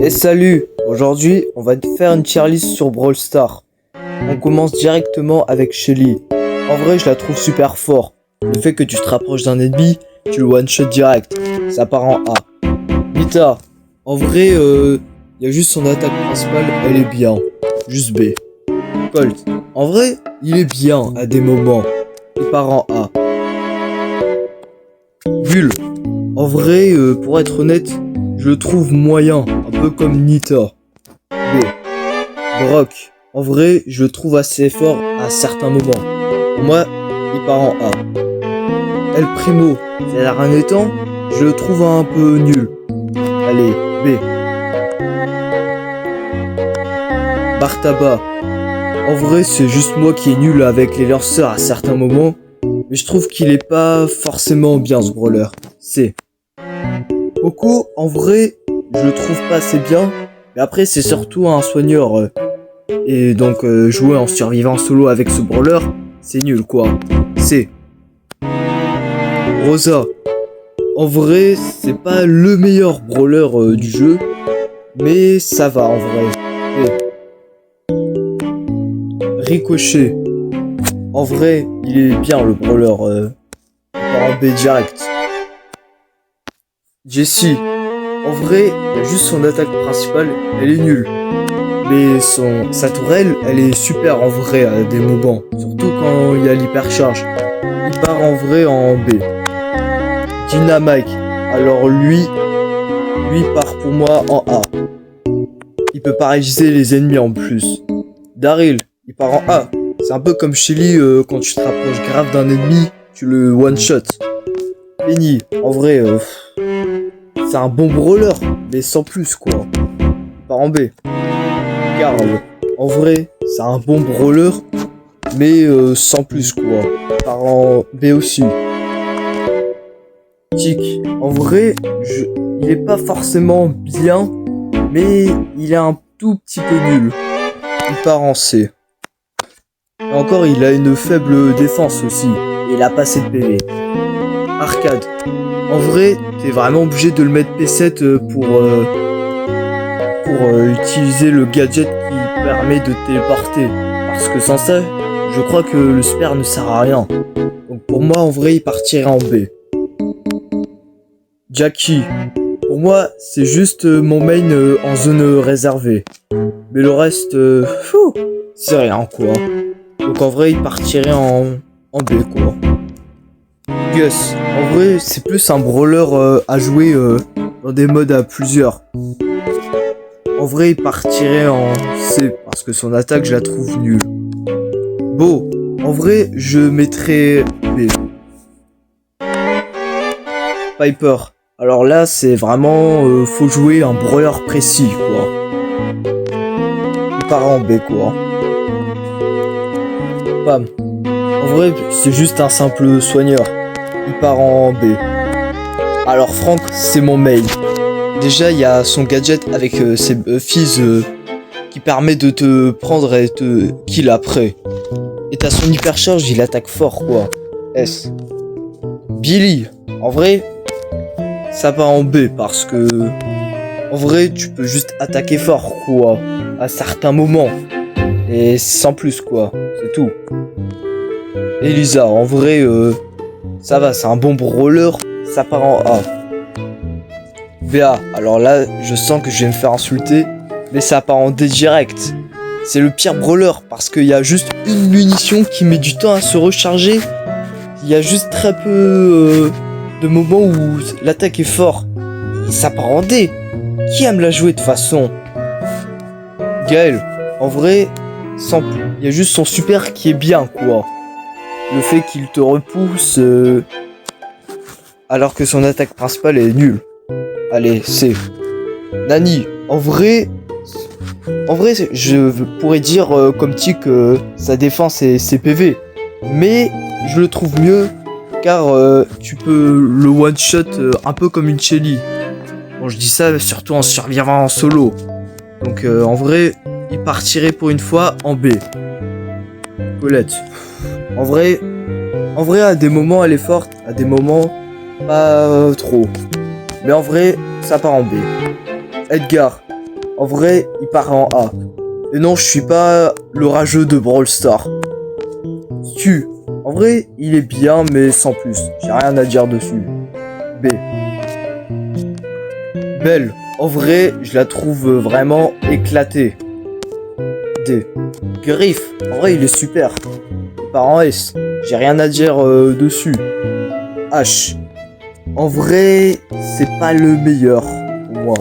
Et salut! Aujourd'hui, on va faire une tier list sur Brawl Stars. On commence directement avec Shelly. En vrai, je la trouve super fort. Le fait que tu te rapproches d'un ennemi, tu le one-shot direct. Ça part en A. Nita. En vrai, y a juste son attaque principale, elle est bien. Juste B. Colt. En vrai, il est bien à des moments. Il part en A. Bull. En vrai, pour être honnête, je le trouve moyen, un peu comme Nita. B. Brock. En vrai, je le trouve assez fort à certains moments. Pour moi, il part en A. El Primo. Ces derniers temps, je le trouve un peu nul. Allez, B. Bartaba. En vrai, c'est juste moi qui est nul avec les lanceurs à certains moments. Mais je trouve qu'il est pas forcément bien ce brawler. C. Poco, en vrai, je le trouve pas assez bien. Mais après, c'est surtout un soigneur. Et donc, jouer en survivant solo avec ce brawler, c'est nul quoi. C. Rosa. En vrai, c'est pas le meilleur brawler du jeu. Mais ça va en vrai. B. Ricochet. En vrai, il est bien le brawler. En B direct. Jessie. En vrai, il y a juste son attaque principale, elle est nulle. Mais sa tourelle, elle est super en vrai à des moments. Surtout quand il y a l'hypercharge. Il part en vrai en B. Dynamite. Alors lui part pour moi en A. Il peut paralyser les ennemis en plus. Daryl, il part en A. C'est un peu comme Shelly, quand tu te rapproches grave d'un ennemi, tu le one-shot. Penny, en vrai, c'est un bon brawler, mais sans plus quoi. Il part en B. Carl, en vrai, c'est un bon brawler, mais sans plus quoi. Il part en B aussi. Tick, en vrai, il est pas forcément bien, mais il est un tout petit peu nul. Il part en C. Et encore, il a une faible défense aussi. Et il a pas assez de PV. Arcade. En vrai, t'es vraiment obligé de le mettre P7 pour utiliser le gadget qui permet de te téléporter. Parce que sans ça, je crois que le super ne sert à rien. Donc pour moi, en vrai, il partirait en B. Jackie. Pour moi, c'est juste mon main en zone réservée. Mais le reste, c'est rien quoi. Donc en vrai, il partirait en B quoi. Gus, en vrai, c'est plus un brawler à jouer dans des modes à plusieurs. En vrai, il partirait en C parce que son attaque, je la trouve nulle. Beau, en vrai, je mettrais B. Piper. Alors là, c'est vraiment, faut jouer un brawler précis quoi. Il part en B quoi. Pam. En vrai, c'est juste un simple soigneur. Il part en B. Alors Franck, c'est mon main. Déjà, il y a son gadget avec ses fizz qui permet de te prendre et te kill après. Et t'as son hypercharge, il attaque fort quoi. S. Billy. En vrai, ça part en B parce que... En vrai, tu peux juste attaquer fort quoi. À certains moments. Et sans plus quoi. C'est tout. Elisa, en vrai, ça va, c'est un bon brawler, ça part en A. BA, alors là, je sens que je vais me faire insulter, mais ça part en D direct. C'est le pire brawler, parce qu'il y a juste une munition qui met du temps à se recharger. Il y a juste très peu de moments où l'attaque est fort. Ça part en D. Qui aime la jouer de toute façon? Gaël, en vrai, il y a juste son super qui est bien, quoi. Le fait qu'il te repousse alors que son attaque principale est nulle. Allez, C. Nani, en vrai, je pourrais dire comme Tick que sa défense est CPV. Mais je le trouve mieux car tu peux le one-shot un peu comme une Shelly. Bon, je dis ça surtout en survivant en solo. Donc en vrai, il partirait pour une fois en B. Colette. En vrai, à des moments, elle est forte, à des moments, pas trop. Mais en vrai, ça part en B. Edgar. en vrai, il part en A. Et non, je suis pas le rageux de Brawl Stars. Stu, en vrai, il est bien, mais sans plus. J'ai rien à dire dessus. B. Belle, en vrai, je la trouve vraiment éclatée. D. Griff, en vrai, il est super. Il part en S. J'ai rien à dire dessus. H. En vrai, c'est pas le meilleur pour moi.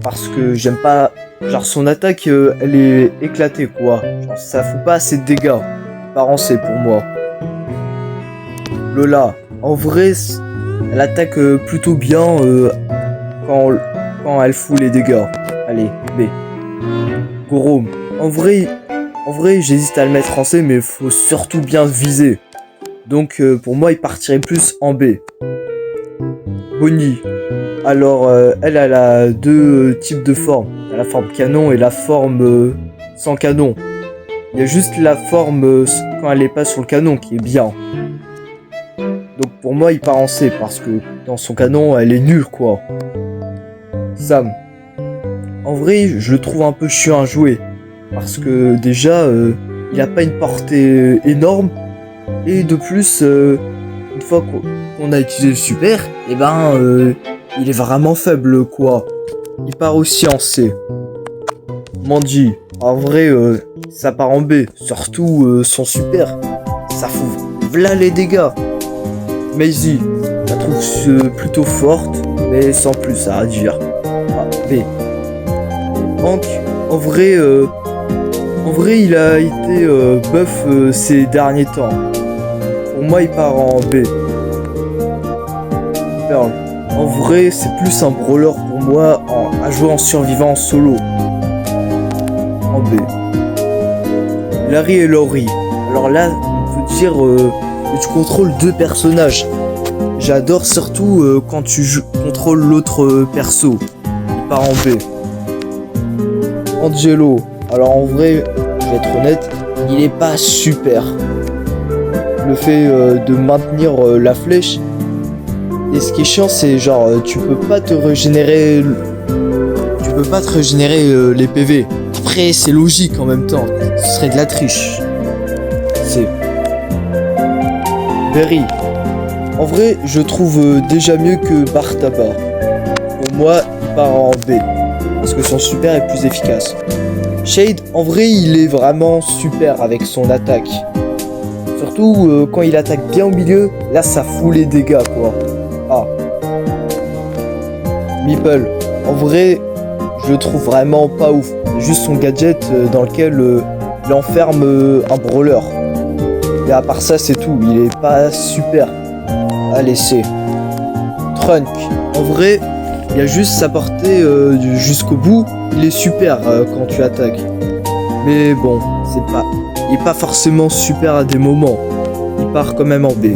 Parce que j'aime pas. Genre, son attaque, elle est éclatée, quoi. Genre, ça fout pas assez de dégâts. Il part en C pour moi. Lola, en vrai, elle attaque plutôt bien quand elle fout les dégâts. Allez, B. Gorom, en vrai, j'hésite à le mettre en C, mais faut surtout bien viser. Donc, pour moi, il partirait plus en B. Bonnie, alors, elle a deux types de formes. Elle a la forme canon et la forme sans canon. Il y a juste la forme quand elle est pas sur le canon qui est bien. Donc pour moi, il part en C parce que dans son canon, elle est nulle, quoi. Sam. En vrai, je le trouve un peu chiant à jouer. Parce que déjà, il a pas une portée énorme. Et de plus, une fois qu'on a utilisé le super, et il est vraiment faible, quoi. Il part aussi en C. Mandy. En vrai, ça part en B. Surtout son super. Ça fout v'là les dégâts. Maisie, je la trouve plutôt forte, mais sans plus à dire. Ah, B. Hank, en vrai, il a été buff ces derniers temps. Pour moi, il part en B. Pearl, en vrai, c'est plus un brawler pour moi à jouer en survivant en solo. En B. Larry et Laurie. Alors là, on peut dire que tu contrôles deux personnages. J'adore surtout quand tu contrôles l'autre perso. Il part en B. Angelo. Alors en vrai, je vais être honnête, il est pas super. Le fait de maintenir la flèche. Et ce qui est chiant, c'est genre tu peux pas te régénérer. Tu peux pas te régénérer les PV. Après, c'est logique en même temps. Ce serait de la triche. C'est Berry. En vrai, je trouve déjà mieux que Bartaba. Pour moi, il part en B. Parce que son super est plus efficace. Shade, en vrai, il est vraiment super avec son attaque. Surtout quand il attaque bien au milieu, là, ça fout les dégâts, quoi. Ah. Meeple. En vrai, je le trouve vraiment pas ouf. C'est juste son gadget dans lequel il enferme un brawler. Et à part ça, c'est tout. Il est pas super. Allez, c'est Trunk. En vrai, il y a juste sa portée jusqu'au bout. Il est super quand tu attaques. Mais bon, il est pas forcément super à des moments. Il part quand même en B.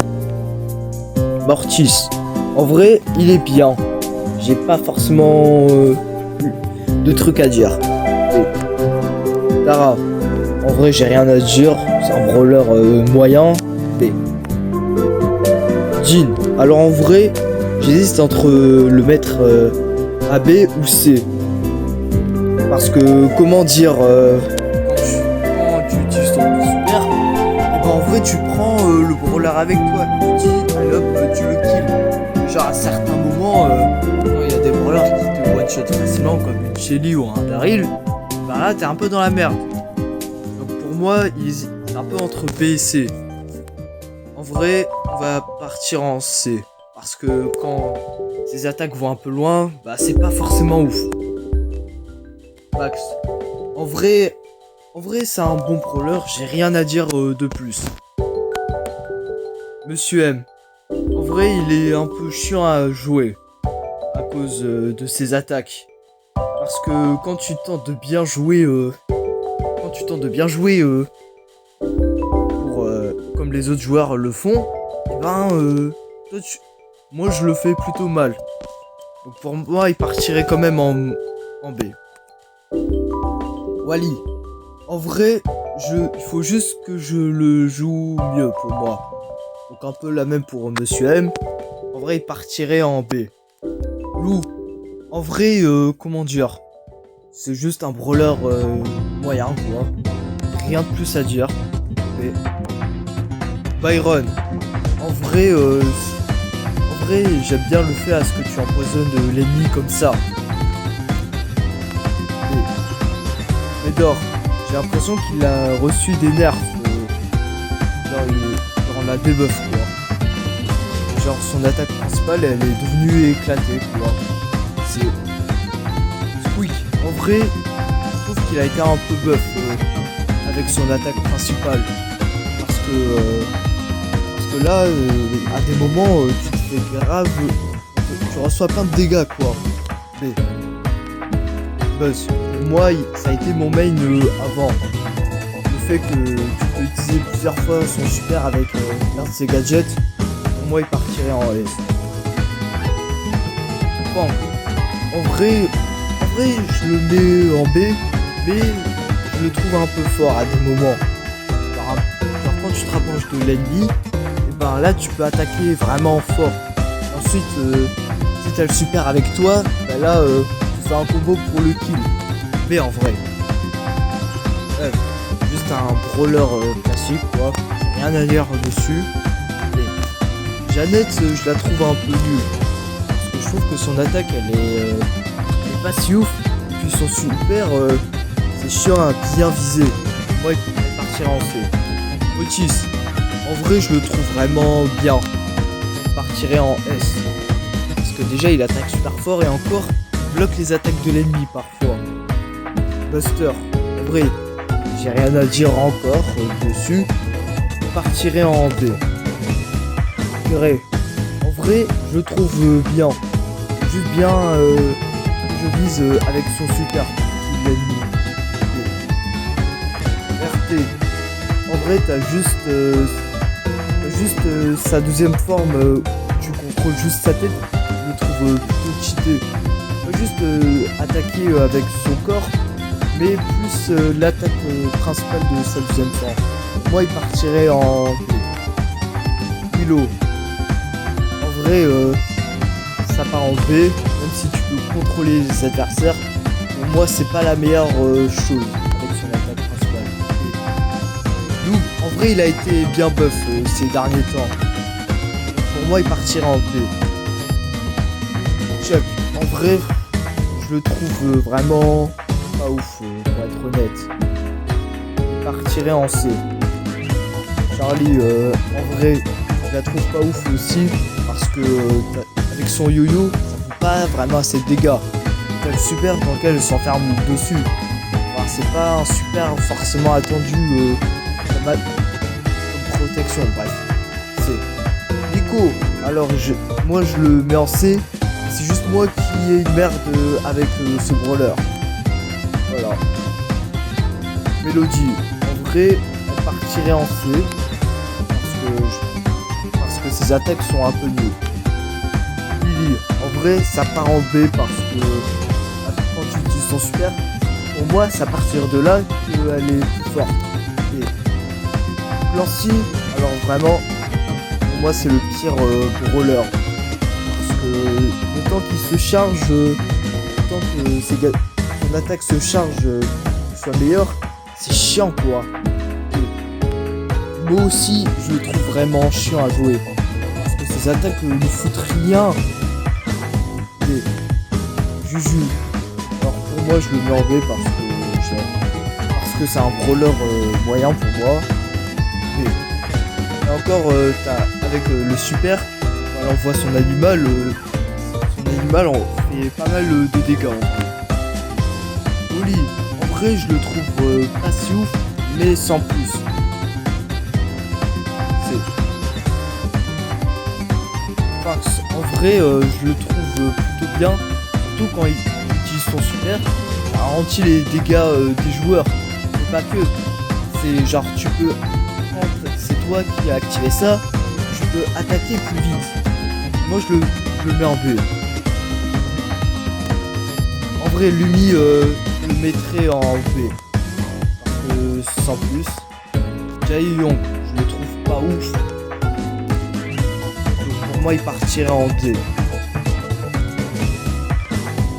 Mortis. En vrai, il est bien. J'ai pas forcément de trucs à dire. Et Tara. En vrai, j'ai rien à dire. C'est un brawler moyen. B. Jean. Alors en vrai, j'hésite entre le mettre à B ou C. Parce que, comment dire, quand tu utilises ton super, et en vrai, tu prends le brawler avec toi. Tu dis, allez hop, tu le kill. Genre, à certains moments, quand il y a des brawlers qui te one-shot facilement, comme une Shelly ou un Daryl, là, t'es un peu dans la merde. Donc, pour moi, il est un peu entre B et C. En vrai, on va partir en C. Parce que quand ces attaques vont un peu loin, c'est pas forcément ouf. Max. En vrai, c'est un bon brawler, j'ai rien à dire de plus. Monsieur M. En vrai, il est un peu chiant à jouer. À cause de ses attaques. Parce que quand tu tentes de bien jouer... comme les autres joueurs le font, moi je le fais plutôt mal. Donc pour moi, il partirait quand même en B. Wally. En vrai, il faut juste que je le joue mieux pour moi. Donc un peu la même pour Monsieur M. En vrai, il partirait en B. Lou. En vrai, comment dire, c'est juste un brawler moyen quoi. Rien de plus à dire. Mais Byron, en vrai, j'aime bien le fait à ce que tu empoisonnes l'ennemi comme ça. Médor, j'ai l'impression qu'il a reçu des nerfs. Genre on a debuff quoi. Genre son attaque principale elle est devenue éclatée quoi. C'est Squeak. En vrai, je trouve qu'il a été un peu buff avec son attaque principale. Parce que là, à des moments, tu te fais grave. Tu reçois plein de dégâts quoi. Mais Buzz, pour moi, ça a été mon main avant. Le fait que tu peux utiliser plusieurs fois son super avec l'un de ses gadgets. Moi il partirait en S. Bon, en vrai je le mets en B, mais je le trouve un peu fort à des moments. Genre quand tu te rapproches de l'ennemi, et ben là tu peux attaquer vraiment fort. Ensuite, si t'as le super avec toi, ben là tu fais un combo pour le kill. Mais en vrai, juste un brawler classique quoi, rien à dire dessus. Jeannette, je la trouve un peu nulle. Parce que je trouve que son attaque, elle est pas si ouf. Et puis son super, c'est chiant à bien viser. Moi, il partirait en C. Otis, en vrai, je le trouve vraiment bien. Il partirait en S. Parce que déjà, il attaque super fort et encore, il bloque les attaques de l'ennemi parfois. Buster, en vrai, j'ai rien à dire encore dessus. Il partirait en B. En vrai, je le trouve bien. Juste bien, je vise avec son super l'ennemi. RT. En vrai, t'as juste sa deuxième forme. Tu contrôles juste sa tête. Je le trouve plutôt cheaté. Pas juste attaquer avec son corps, mais plus l'attaque principale de sa deuxième forme. Moi, il partirait en Milo. En vrai, ça part en B, même si tu peux contrôler les adversaires. Pour moi, c'est pas la meilleure chose avec son attaque principale. Nous, en vrai, il a été bien buff ces derniers temps. Pour moi, il partirait en B. Chuck, en vrai, je le trouve vraiment pas ouf, pour être honnête. Il partirait en C. Charlie, en vrai, je la trouve pas ouf aussi. Parce que avec son yo-yo, ça fait pas vraiment assez de dégâts. T'as le super dans lequel elle s'enferme dessus. Enfin, c'est pas un super forcément attendu comme protection, bref. C'est Nico. Alors moi je le mets en C. C'est juste moi qui ai une merde avec ce brawler. Voilà. Mélodie. En vrai, elle partirait en C. Parce que ses attaques sont un peu nulles. Lily, en vrai, ça part en B parce que quand tu utilises son super, pour moi, c'est à partir de là qu'elle est plus forte. Et Clancy, alors vraiment, pour moi, c'est le pire brawler. Parce que le temps qu'il se charge, le temps que son attaque se charge, soit meilleure, c'est chiant quoi. Moi aussi, je le trouve vraiment chiant à jouer. Parce que ses attaques ne foutent rien. Et Juju. Alors pour moi, je le mets en B parce que c'est un brawler moyen pour moi. Et encore, avec le super, on voit son animal. Son animal fait pas mal de dégâts. Oli, en vrai, je le trouve pas si ouf, mais sans plus. En vrai, je le trouve plutôt bien, surtout quand il utilise son super, ça ralentit les dégâts des joueurs. Mais pas que, c'est genre tu peux, quand c'est toi qui as activé ça, tu peux attaquer plus vite. Moi je le mets en B. En vrai, Lumi, je le mettrais en B. Parce que sans plus. Jae-Young, je le trouve pas ouf. Moi il partirait en D.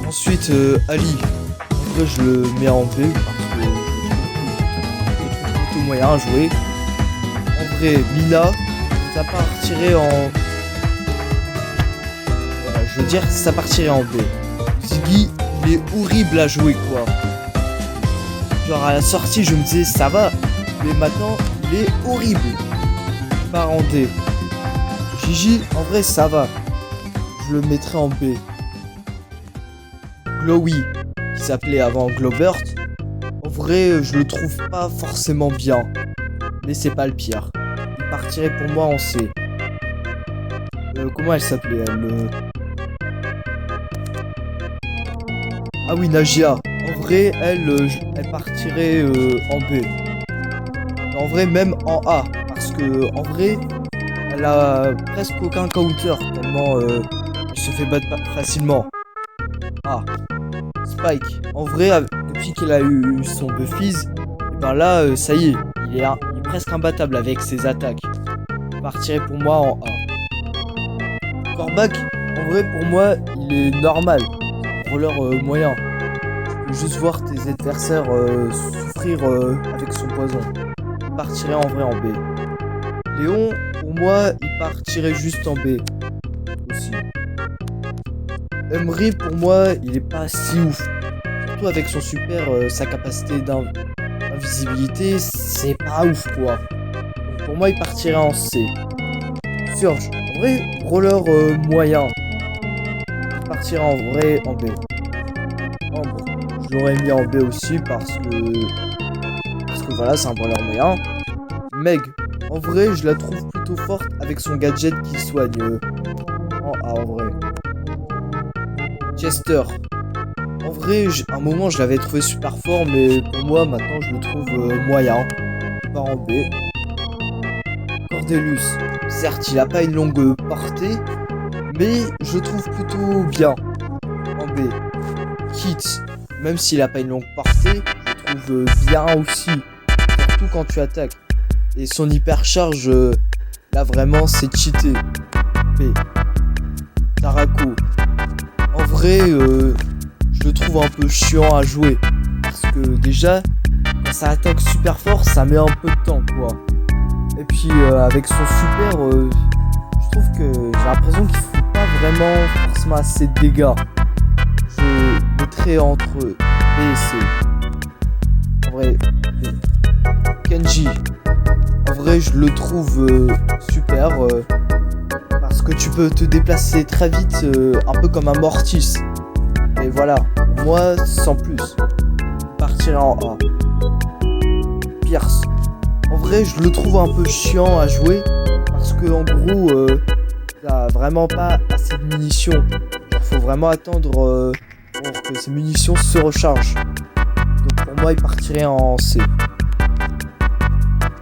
Ensuite Ali. En vrai, je le mets en B parce que je trouve plutôt moyen à jouer. En vrai, Mina, ça partirait en... Voilà, je veux dire, ça partirait en B. Ziggy, il est horrible à jouer, quoi. Genre, à la sortie, je me disais, ça va. Mais maintenant, il est horrible. Il part en D. Gigi, en vrai, ça va. Je le mettrai en B. Glowy, qui s'appelait avant Glowbert, en vrai, je le trouve pas forcément bien. Mais c'est pas le pire. Il partirait pour moi en C. Comment elle s'appelait, elle Ah oui, Nagia. En vrai, elle partirait en B. En vrai, même en A. Parce que, en vrai, elle a presque aucun counter. Tellement elle se fait battre facilement. Ah. Spike. En vrai, depuis qu'il a eu son Buffies, et ben là, ça y est. Il est presque imbattable avec ses attaques. Il partirait pour moi en A. Corbac, en vrai, pour moi, il est normal. Brawler moyen. Tu peux juste voir tes adversaires souffrir avec son poison. Il partirait en vrai en B. Léon, pour moi, il partirait juste en B. Aussi. Emery, pour moi, il est pas si ouf. Surtout avec son super, sa capacité d'invisibilité, c'est pas ouf quoi. Donc pour moi, il partirait en C. Surge, en vrai, brawler moyen. Il partirait en vrai en B. Ambre, je l'aurais mis en B aussi parce que voilà, c'est un brawler moyen. Meg, en vrai, je la trouve plutôt forte avec son gadget qui soigne. En A en vrai. Chester. En vrai, à un moment, je l'avais trouvé super fort, mais pour moi, maintenant, je le trouve moyen. Pas en B. Cordelius. Certes, il a pas une longue portée, mais je le trouve plutôt bien. En B. Kit. Même s'il a pas une longue portée, je le trouve bien aussi. Surtout quand tu attaques. Et son hypercharge, là, vraiment, c'est cheaté. B. Tarako. En vrai, je le trouve un peu chiant à jouer. Parce que déjà, quand ça attaque super fort, ça met un peu de temps, quoi. Et puis, avec son super, je trouve que j'ai l'impression qu'il fout pas vraiment forcément assez de dégâts. Je mettrais entre B et C. En vrai, B. Kenji. En vrai, je le trouve super. Parce que tu peux te déplacer très vite, un peu comme un Mortis. Mais voilà, moi, sans plus. Partirai en A. Pierce. En vrai, je le trouve un peu chiant à jouer. Parce que, en gros, t'as vraiment pas assez de munitions. Genre, faut vraiment attendre pour que ces munitions se rechargent. Donc, pour moi, il partirait en C.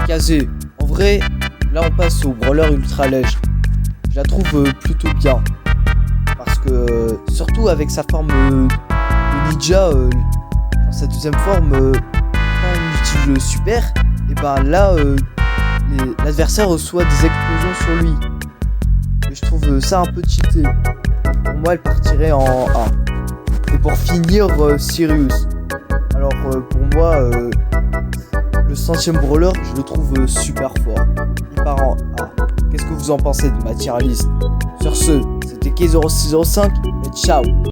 Kazé. En vrai, là, on passe au brawler ultra lège. Je la trouve plutôt bien. Parce que, surtout avec sa forme de ninja, dans sa deuxième forme, quand on utilise le super, et ben là, l'adversaire reçoit des explosions sur lui. Et je trouve ça un peu cheaté. Pour moi, elle partirait en A. Et pour finir, Sirius. Alors, pour moi, le 100e brawler, je le trouve super fort. Il part en A. Qu'est-ce que vous en pensez de ma tier list? Sur ce, c'était K0605 et ciao.